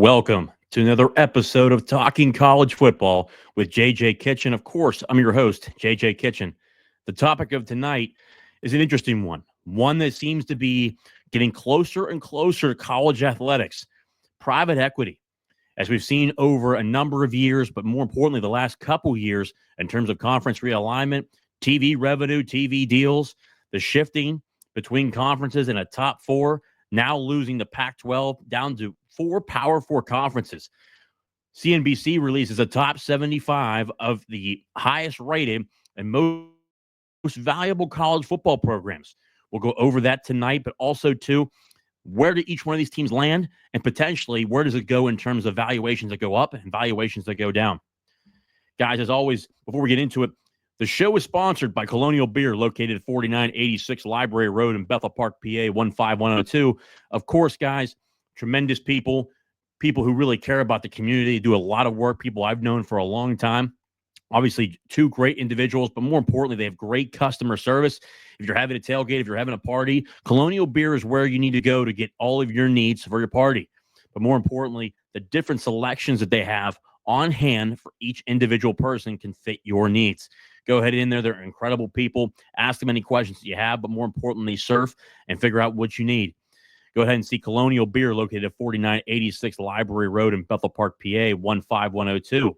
Welcome to another episode of Talking College Football with JJ Kitchen. Of course, I'm your host, JJ Kitchen. The topic of tonight is an interesting one that seems to be getting closer and closer to college athletics, private equity. As we've seen over a number of years, but more importantly, the last couple years in terms of conference realignment, TV revenue, TV deals, the shifting between conferences and a top four, now losing the Pac-12 down to four Power Four conferences. CNBC releases a top 75 of the highest rated and most valuable college football programs. We'll go over that tonight, but also, too, where do each one of these teams land, and potentially where does it go in terms of valuations that go up and valuations that go down. Guys, as always, before we get into it, the show is sponsored by Colonial Beer, located at 4986 Library Road in Bethel Park, PA, 15102. Of course, guys, tremendous people who really care about the community, do a lot of work, people I've known for a long time. Obviously, two great individuals, but more importantly, they have great customer service. If you're having a tailgate, if you're having a party, Colonial Beer is where you need to go to get all of your needs for your party. But more importantly, the different selections that they have on hand for each individual person can fit your needs. Go ahead in there. They're incredible people. Ask them any questions that you have, but more importantly, surf and figure out what you need. Go ahead and see Colonial Beer, located at 4986 Library Road in Bethel Park, PA, 15102.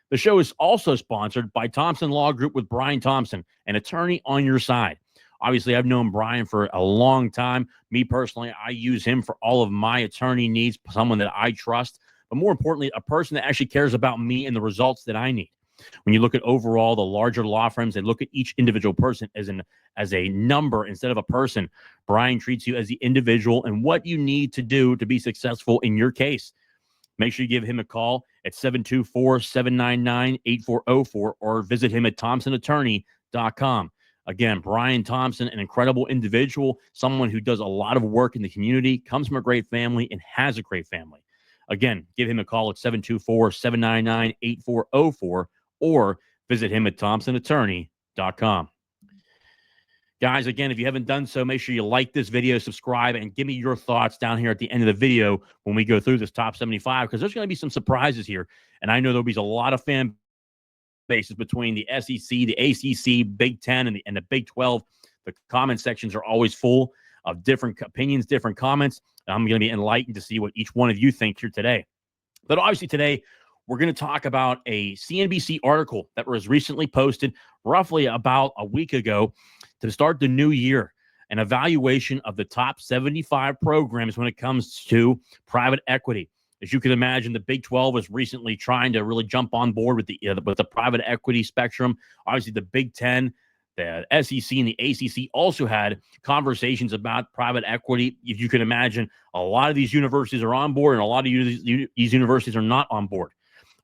The show is also sponsored by Thompson Law Group with Brian Thompson, an attorney on your side. Obviously, I've known Brian for a long time. Me personally, I use him for all of my attorney needs, someone that I trust, but more importantly, a person that actually cares about me and the results that I need. When you look at overall the larger law firms, they look at each individual person as a number instead of a person. Brian treats you as the individual and what you need to do to be successful in your case. Make sure you give him a call at 724-799-8404 or visit him at thompsonattorney.com. Again, Brian Thompson, an incredible individual, someone who does a lot of work in the community, comes from a great family, and has a great family. Again, give him a call at 724-799-8404 or visit him at thompsonattorney.com. Guys, again, if you haven't done so, make sure you like this video, subscribe, and give me your thoughts down here at the end of the video when we go through this top 75, because there's going to be some surprises here. And I know there'll be a lot of fan bases between the SEC, the ACC, Big Ten, and the Big 12. The comment sections are always full of different opinions, different comments. I'm going to be enlightened to see what each one of you think here today. But obviously today, we're going to talk about a CNBC article that was recently posted roughly about a week ago to start the new year, an evaluation of the top 75 programs when it comes to private equity. As you can imagine, the Big 12 was recently trying to really jump on board with the private equity spectrum. Obviously, the Big Ten, the SEC, and the ACC also had conversations about private equity. If you can imagine, a lot of these universities are on board and a lot of these universities are not on board.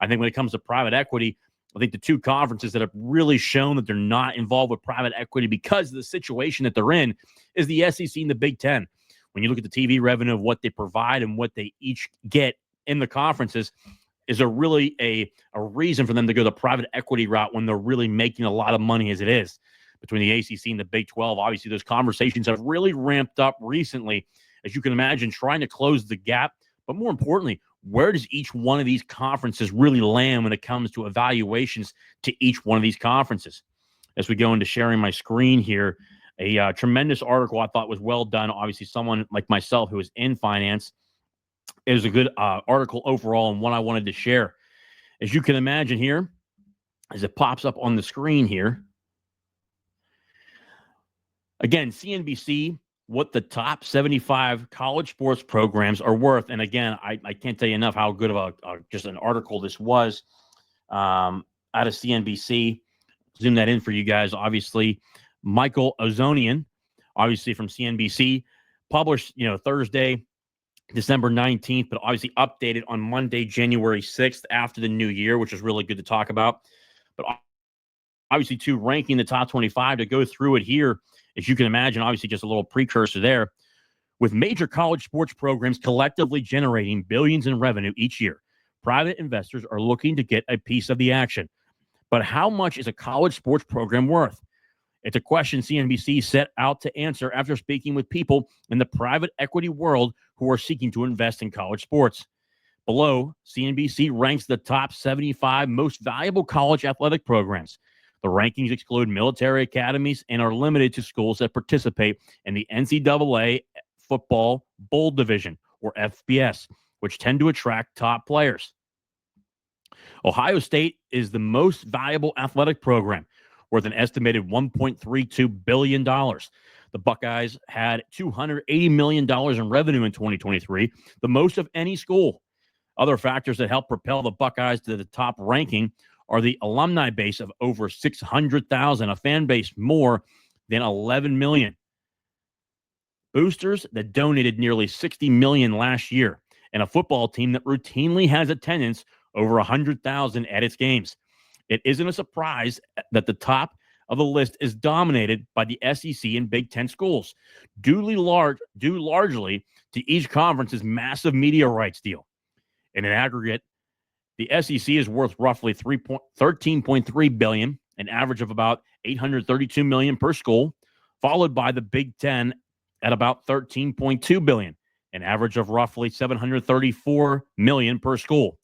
I think when it comes to private equity, I think the two conferences that have really shown that they're not involved with private equity because of the situation that they're in is the SEC and the Big Ten. When you look at the TV revenue of what they provide and what they each get in the conferences, is there really a reason for them to go the private equity route when they're really making a lot of money as it is? Between the ACC and the Big 12, obviously those conversations have really ramped up recently, as you can imagine, trying to close the gap. But more importantly, where does each one of these conferences really land when it comes to evaluations to each one of these conferences? As we go into sharing my screen here, a tremendous article I thought was well done. Obviously, someone like myself who is in finance, it was a good article overall and one I wanted to share. As you can imagine here, as it pops up on the screen here, again, CNBC, what the top 75 college sports programs are worth. And again, I can't tell you enough how good of just an article this was out of CNBC. Zoom that in for you guys. Obviously, Michael Ozonian, obviously from CNBC, published, Thursday, December 19th, but obviously updated on Monday, January 6th after the new year, which is really good to talk about. But obviously, too, ranking the top 25 to go through it here, as you can imagine, obviously just a little precursor there, with major college sports programs collectively generating billions in revenue each year. Private investors are looking to get a piece of the action. But how much is a college sports program worth? It's a question CNBC set out to answer after speaking with people in the private equity world who are seeking to invest in college sports. Below, CNBC ranks the top 75 most valuable college athletic programs. The rankings exclude military academies and are limited to schools that participate in the NCAA Football Bowl Division, or FBS, which tend to attract top players. Ohio State is the most valuable athletic program, worth an estimated $1.32 billion. The Buckeyes had $280 million in revenue in 2023, the most of any school. Other factors that help propel the Buckeyes to the top ranking are the alumni base of over 600,000, a fan base more than 11 million. Boosters that donated nearly $60 million last year, and a football team that routinely has attendance over 100,000 at its games. It isn't a surprise that the top of the list is dominated by the SEC and Big Ten schools, due largely to each conference's massive media rights deal. In an aggregate, the SEC is worth roughly $13.3 billion, an average of about $832 million per school, followed by the Big Ten at about $13.2 billion, an average of roughly $734 million per school.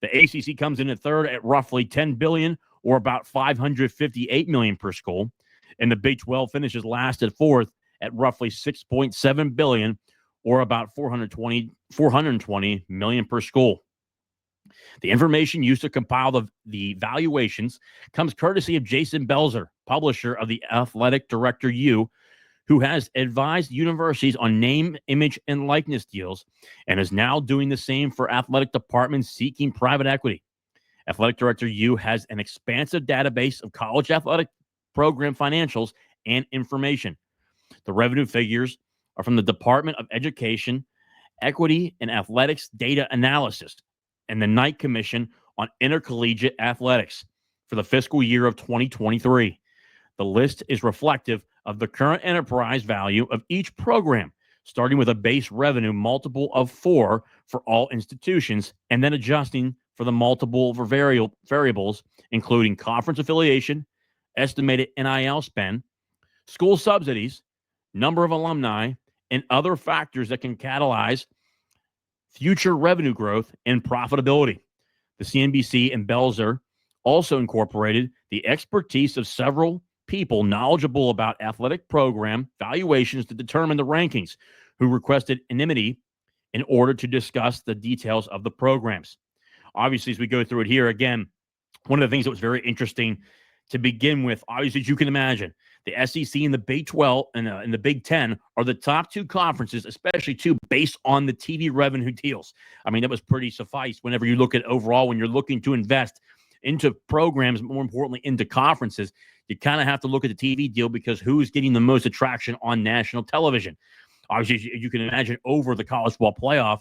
The ACC comes in at third at roughly $10 billion, or about $558 million per school, and the Big 12 finishes last at fourth at roughly $6.7 billion, or about $420 million per school. The information used to compile the valuations comes courtesy of Jason Belzer, publisher of the Athletic Director U, who has advised universities on name, image, and likeness deals and is now doing the same for athletic departments seeking private equity. Athletic Director U has an expansive database of college athletic program financials and information. The revenue figures are from the Department of Education, Equity, and Athletics Data Analysis, and the Knight Commission on Intercollegiate Athletics for the fiscal year of 2023. The list is reflective of the current enterprise value of each program, starting with a base revenue multiple of 4 for all institutions, and then adjusting for the multiple for variables, including conference affiliation, estimated NIL spend, school subsidies, number of alumni, and other factors that can catalyze future revenue growth and profitability. The CNBC and Belzer also incorporated the expertise of several people knowledgeable about athletic program valuations to determine the rankings, who requested anonymity in order to discuss the details of the programs. Obviously, as we go through it here, again, one of the things that was very interesting to begin with, obviously, as you can imagine, the SEC and the Big 12 and the Big 10 are the top two conferences, especially two based on the TV revenue deals. I mean, that was pretty suffice whenever you look at overall, when you're looking to invest into programs, more importantly, into conferences, you kind of have to look at the TV deal because who's getting the most attraction on national television. Obviously, you can imagine over the college football playoff,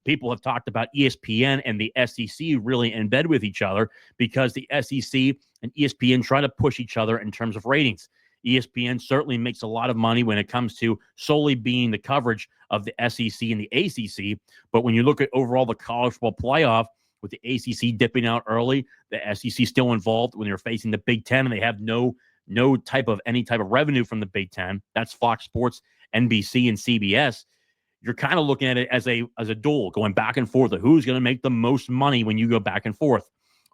people have talked about ESPN and the SEC really in bed with each other because the SEC and ESPN try to push each other in terms of ratings. ESPN certainly makes a lot of money when it comes to solely being the coverage of the SEC and the ACC. But when you look at overall the college football playoff, with the ACC dipping out early, the SEC still involved when they're facing the Big Ten, and they have any type of revenue from the Big Ten. That's Fox Sports, NBC, and CBS. You're kind of looking at it as a duel going back and forth of who's going to make the most money when you go back and forth.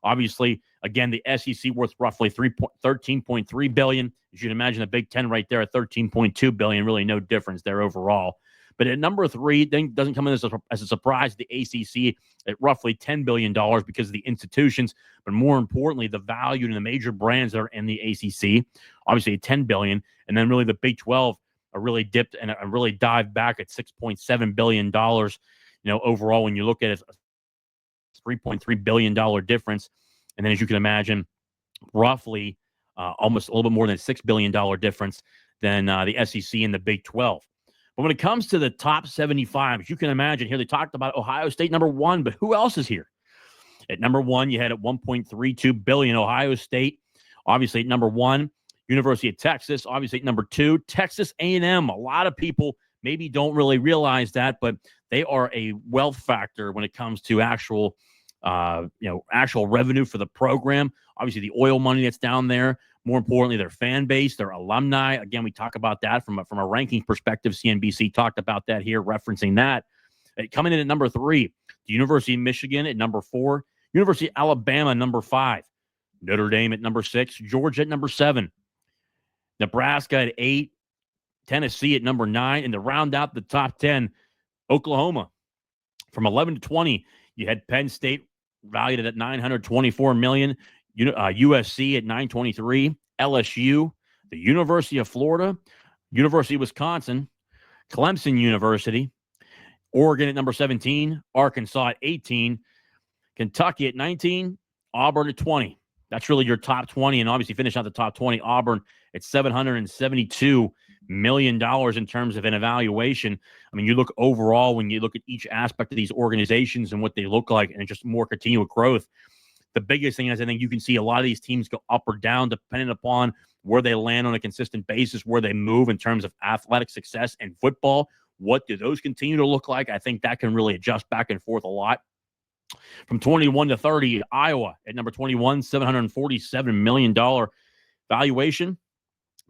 Obviously, again, the SEC worth roughly $13.3 billion. You should imagine the Big Ten right there at $13.2 billion. Really no difference there overall. But at number 3, then doesn't come in as a surprise, the ACC at roughly $10 billion because of the institutions, but more importantly, the value in the major brands that are in the ACC, obviously at $10 billion. And then really the Big 12 are really dipped and really dived back at $6.7 billion. Overall, when you look at it, $3.3 billion difference. And then as you can imagine, roughly almost a little bit more than $6 billion difference than the SEC and the Big 12. But when it comes to the top 75, as you can imagine here, they talked about Ohio State number 1, but who else is here? At number 1, you had at $1.32 billion Ohio State. Obviously at number 1, University of Texas. Obviously at number 2, Texas A&M. A lot of people maybe don't really realize that, but they are a wealth factor when it comes to actual revenue for the program. Obviously the oil money that's down there. More importantly, their fan base, their alumni. Again, we talk about that from a ranking perspective. CNBC talked about that here, referencing that. Coming in at number 3, the University of Michigan at number 4, University of Alabama number 5, Notre Dame at number 6, Georgia at number 7, Nebraska at 8, Tennessee at number 9, and to round out the top 10, Oklahoma. From 11 to 20, you had Penn State valued at $924 million, USC at $923, LSU, the University of Florida, University of Wisconsin, Clemson University, Oregon at number 17, Arkansas at 18, Kentucky at 19, Auburn at 20. That's really your top 20, and obviously finish out the top 20, Auburn at $772 million in terms of an evaluation. I mean, you look overall, when you look at each aspect of these organizations and what they look like, and just more continual growth, the biggest thing is I think you can see a lot of these teams go up or down depending upon where they land on a consistent basis, where they move in terms of athletic success and football. What do those continue to look like? I think that can really adjust back and forth a lot. From 21 to 30, Iowa at number 21, $747 million valuation.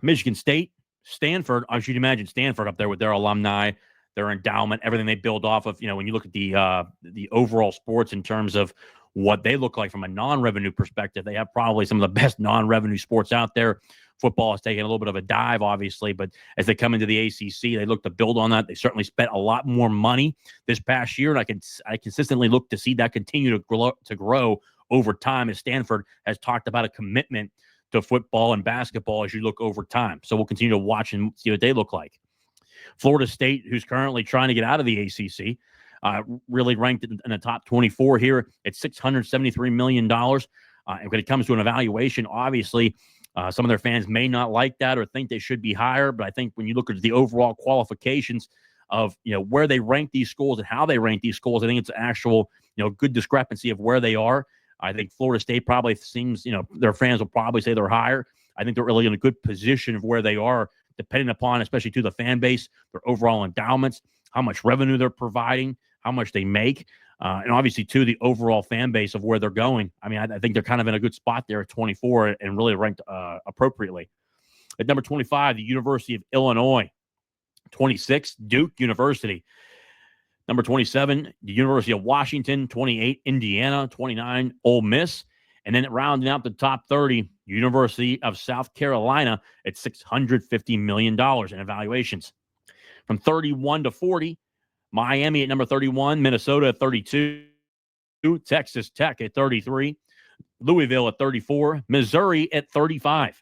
Michigan State, Stanford, I should imagine Stanford up there with their alumni, their endowment, everything they build off of. When you look at the overall sports in terms of what they look like from a non-revenue perspective, they have probably some of the best non-revenue sports out there. Football has taken a little bit of a dive, obviously, but as they come into the ACC, they look to build on that. They certainly spent a lot more money this past year, and I consistently look to see that continue to grow over time, as Stanford has talked about a commitment to football and basketball as you look over time. So we'll continue to watch and see what they look like. Florida State, who's currently trying to get out of the ACC, really ranked in the top 24 here at $673 million. And when it comes to an evaluation, obviously, some of their fans may not like that or think they should be higher, but I think when you look at the overall qualifications of where they rank these schools and how they rank these schools, I think it's an actual good discrepancy of where they are. I think Florida State probably seems, their fans will probably say they're higher. I think they're really in a good position of where they are, depending upon, especially to the fan base, their overall endowments, how much revenue they're providing, how much they make, and obviously, too, the overall fan base of where they're going. I mean, I think they're kind of in a good spot there at 24 and really ranked appropriately. At number 25, the University of Illinois. 26, Duke University. Number 27, the University of Washington. 28, Indiana. 29, Ole Miss. And then rounding out the top 30, University of South Carolina at $650 million in evaluations. From 31 to 40, Miami at number 31, Minnesota at 32, Texas Tech at 33, Louisville at 34, Missouri at 35.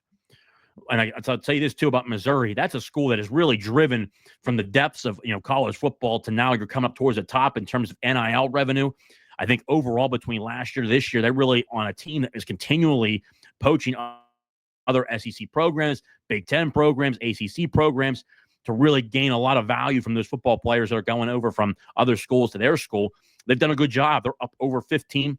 And I'll tell you this, too, about Missouri. That's a school that is really driven from the depths of college football to now you're coming up towards the top in terms of NIL revenue. I think overall between last year to this year, they're really on a team that is continually poaching other SEC programs, Big Ten programs, ACC programs, to really gain a lot of value from those football players that are going over from other schools to their school. They've done a good job. They're up over 15,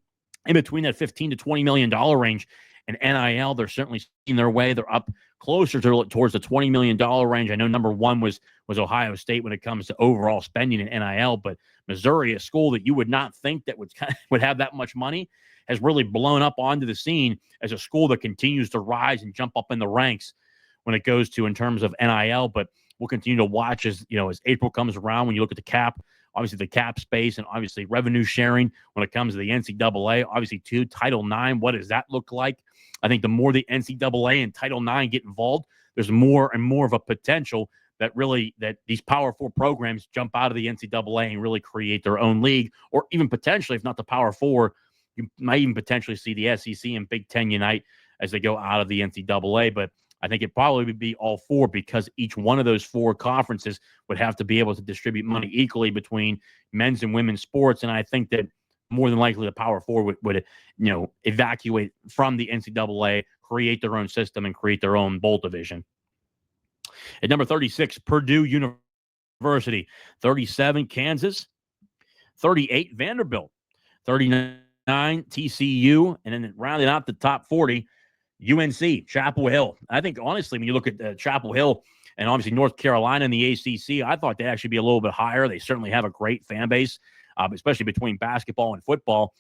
in between that $15 to $20 million range. And NIL, they're certainly seeing their way. They're up closer towards the $20 million range. I know number one was Ohio State when it comes to overall spending in NIL, but Missouri, a school that you would not think that would have that much money, has really blown up onto the scene as a school that continues to rise and jump up in the ranks when it goes to in terms of NIL. But we'll continue to watch as April comes around. When you look at the cap, obviously the cap space, and obviously revenue sharing when it comes to the NCAA, obviously too, Title IX, what does that look like? I think the more the NCAA and Title IX get involved, there's more and more of a potential that these Power Four programs jump out of the NCAA and really create their own league, or even potentially, if not the Power Four, you might even potentially see the SEC and Big Ten unite as they go out of the NCAA. But I think it probably would be all four, because each one of those four conferences would have to be able to distribute money equally between men's and women's sports. And I think that more than likely the Power Four would evacuate from the NCAA, create their own system, and create their own bowl division. At number 36, Purdue University. 37, Kansas. 38, Vanderbilt. 39, TCU. And then rounding out the top 40, UNC, Chapel Hill. I think, honestly, when you look at Chapel Hill and obviously North Carolina and the ACC, I thought they'd actually be a little bit higher. They certainly have a great fan base, especially between basketball and football.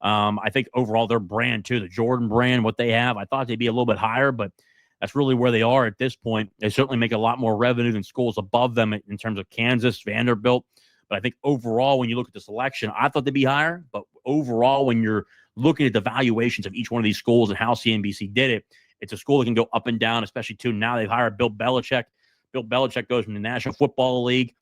I think overall their brand, too, the Jordan brand, what they have, I thought they'd be a little bit higher, but that's really where they are at this point. They certainly make a lot more revenue than schools above them in terms of Kansas, Vanderbilt. But I think overall, when you look at the selection, I thought they'd be higher. But overall, when you're looking at the valuations of each one of these schools and how CNBC did it, it's a school that can go up and down, especially too. Now they've hired Bill Belichick. Bill Belichick goes from the National Football League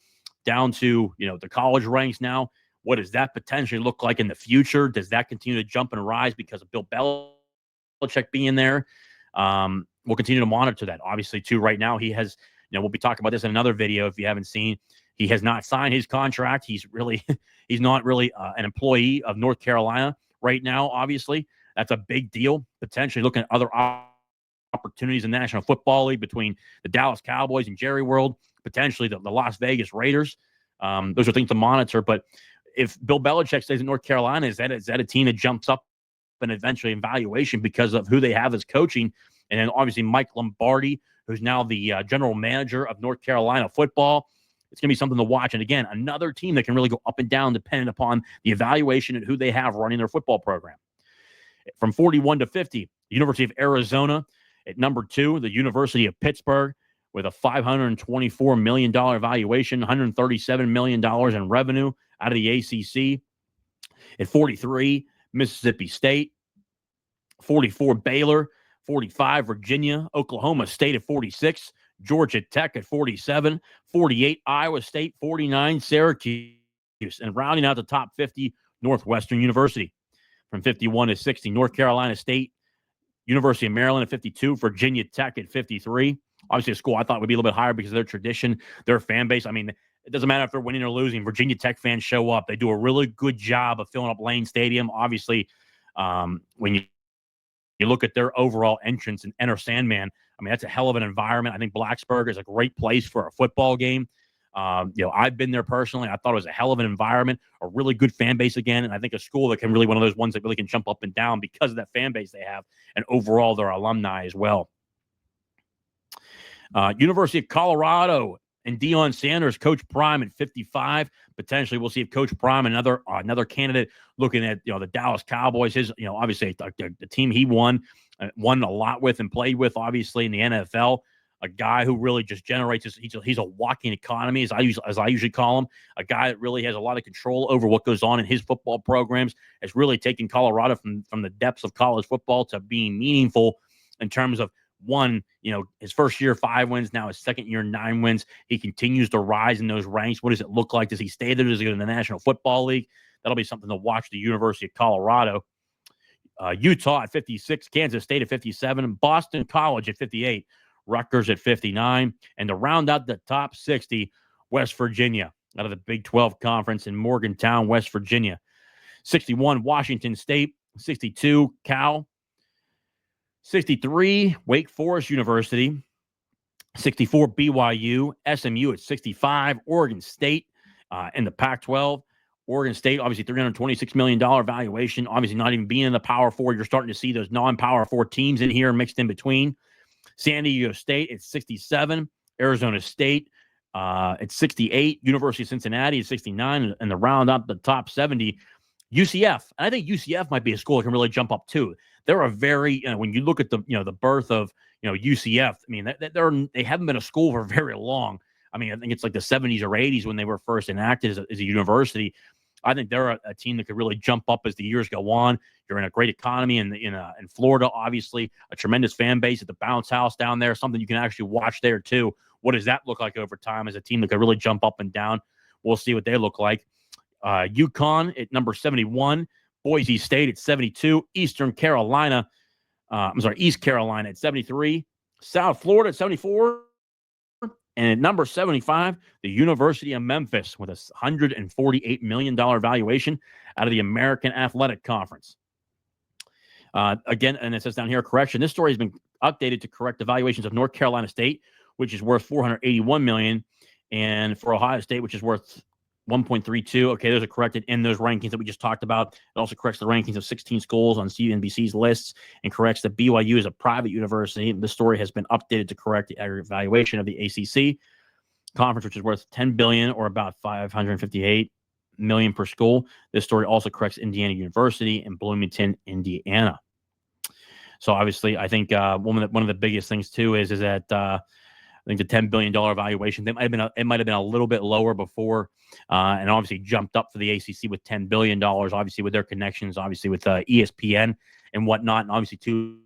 down to, the college ranks now. What does that potentially look like in the future? Does that continue to jump and rise because of Bill Belichick being there? We'll continue to monitor that. Obviously, too, right now he has, we'll be talking about this in another video if you haven't seen. He has not signed his contract. He's not really an employee of North Carolina right now, obviously. That's a big deal, potentially looking at other opportunities in the National Football League between the Dallas Cowboys and Jerry World, potentially the Las Vegas Raiders. Those are things to monitor. But if Bill Belichick stays in North Carolina, is that a team that jumps up and eventually in valuation because of who they have as coaching? And then obviously Mike Lombardi, who's now the general manager of North Carolina football. It's going to be something to watch. And again, another team that can really go up and down depending upon the evaluation and who they have running their football program. From 41 to 50, University of Arizona at number 2, the University of Pittsburgh with a $524 million valuation, $137 million in revenue out of the ACC. At 43, Mississippi State. 44, Baylor. 45, Virginia. Oklahoma State at 46. Georgia Tech at 47. 48, Iowa State. 49, Syracuse. And rounding out the top 50, Northwestern University. From 51 to 60, North Carolina State. University of Maryland at 52. Virginia Tech at 53. Obviously, a school I thought would be a little bit higher because of their tradition, their fan base. I mean, it doesn't matter if they're winning or losing. Virginia Tech fans show up. They do a really good job of filling up Lane Stadium. Obviously, when you look at their overall entrance and Enter Sandman, I mean, that's a hell of an environment. I think Blacksburg is a great place for a football game. I've been there personally. I thought it was a hell of an environment, a really good fan base again. And I think a school that can really, one of those ones that really can jump up and down because of that fan base they have and overall their alumni as well. University of Colorado and Deion Sanders, Coach Prime at 55. Potentially, we'll see if Coach Prime, another candidate, looking at the Dallas Cowboys. His obviously the team he won a lot with and played with, obviously in the NFL. A guy who really just generates. He's a walking economy, as I usually call him. A guy that really has a lot of control over what goes on in his football programs. Has really taken Colorado from the depths of college football to being meaningful in terms of. One, his first year, 5 wins. Now his second year, 9 wins. He continues to rise in those ranks. What does it look like? Does he stay there? Does he go to the National Football League? That'll be something to watch. The University of Colorado. Utah at 56. Kansas State at 57. Boston College at 58. Rutgers at 59. And to round out the top 60, West Virginia out of the Big 12 Conference in Morgantown, West Virginia. 61, Washington State. 62, Cal. 63, Wake Forest University. 64, BYU. SMU at 65, Oregon State in the Pac-12. Oregon State, obviously $326 million valuation. Obviously not even being in the Power 4. You're starting to see those non-Power 4 teams in here mixed in between. San Diego State at 67. Arizona State at 68. University of Cincinnati at 69. And to round up the top 70, UCF. And I think UCF might be a school that can really jump up too. They're a very, when you look at the birth of, UCF, I mean, they haven't been a school for very long. I mean, I think it's like the 70s or 80s when they were first enacted as a university. I think they're a team that could really jump up as the years go on. You're in a great economy in Florida, obviously, a tremendous fan base at the Bounce House down there, something you can actually watch there too. What does that look like over time as a team that could really jump up and down? We'll see what they look like. UConn at number 71, Boise State at 72, East Carolina at 73, South Florida at 74, and at number 75, the University of Memphis with a $148 million valuation out of the American Athletic Conference. Again, and it says down here, correction, this story has been updated to correct the valuations of North Carolina State, which is worth $481 million, and for Ohio State, which is worth 1.32. Okay, those are corrected in those rankings that we just talked about. It also corrects the rankings of 16 schools on CNBC's lists and corrects that BYU is a private university. This story has been updated to correct the aggregate valuation of the ACC conference, which is worth $10 billion or about $558 million per school. This story also corrects Indiana University in Bloomington, Indiana. So obviously, I think one of the biggest things too is that I think the $10 billion valuation, it might have been a little bit lower before, and obviously jumped up for the ACC with $10 billion, obviously with their connections, obviously with ESPN and whatnot, and obviously to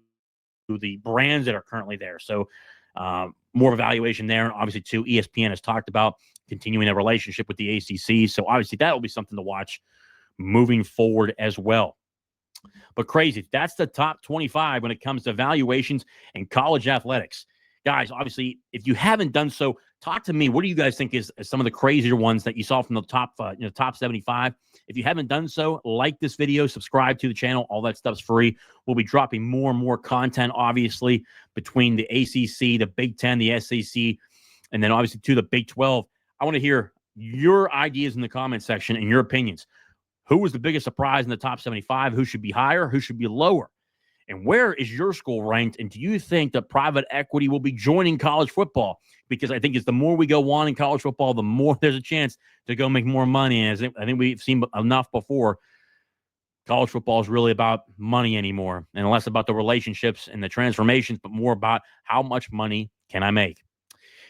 the brands that are currently there. So more valuation there. And obviously, too, ESPN has talked about continuing their relationship with the ACC. So obviously, that will be something to watch moving forward as well. But crazy. That's the top 25 when it comes to valuations and college athletics. Guys, obviously, if you haven't done so, talk to me. What do you guys think is some of the crazier ones that you saw from the top 75? If you haven't done so, like this video, subscribe to the channel. All that stuff's free. We'll be dropping more and more content, obviously, between the ACC, the Big Ten, the SEC, and then obviously to the Big 12. I want to hear your ideas in the comment section and your opinions. Who was the biggest surprise in the top 75? Who should be higher? Who should be lower? And where is your school ranked? And do you think that private equity will be joining college football? Because I think it's the more we go on in college football, the more there's a chance to go make more money. And I think we've seen enough before. College football is really about money anymore, and less about the relationships and the transformations, but more about how much money can I make?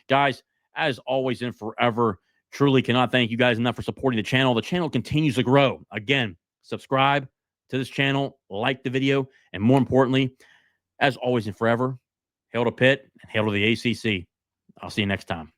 Guys, as always and forever, truly cannot thank you guys enough for supporting the channel. The channel continues to grow. Again, subscribe to this channel, like the video, and more importantly, as always and forever, hail to Pitt and hail to the ACC. I'll see you next time.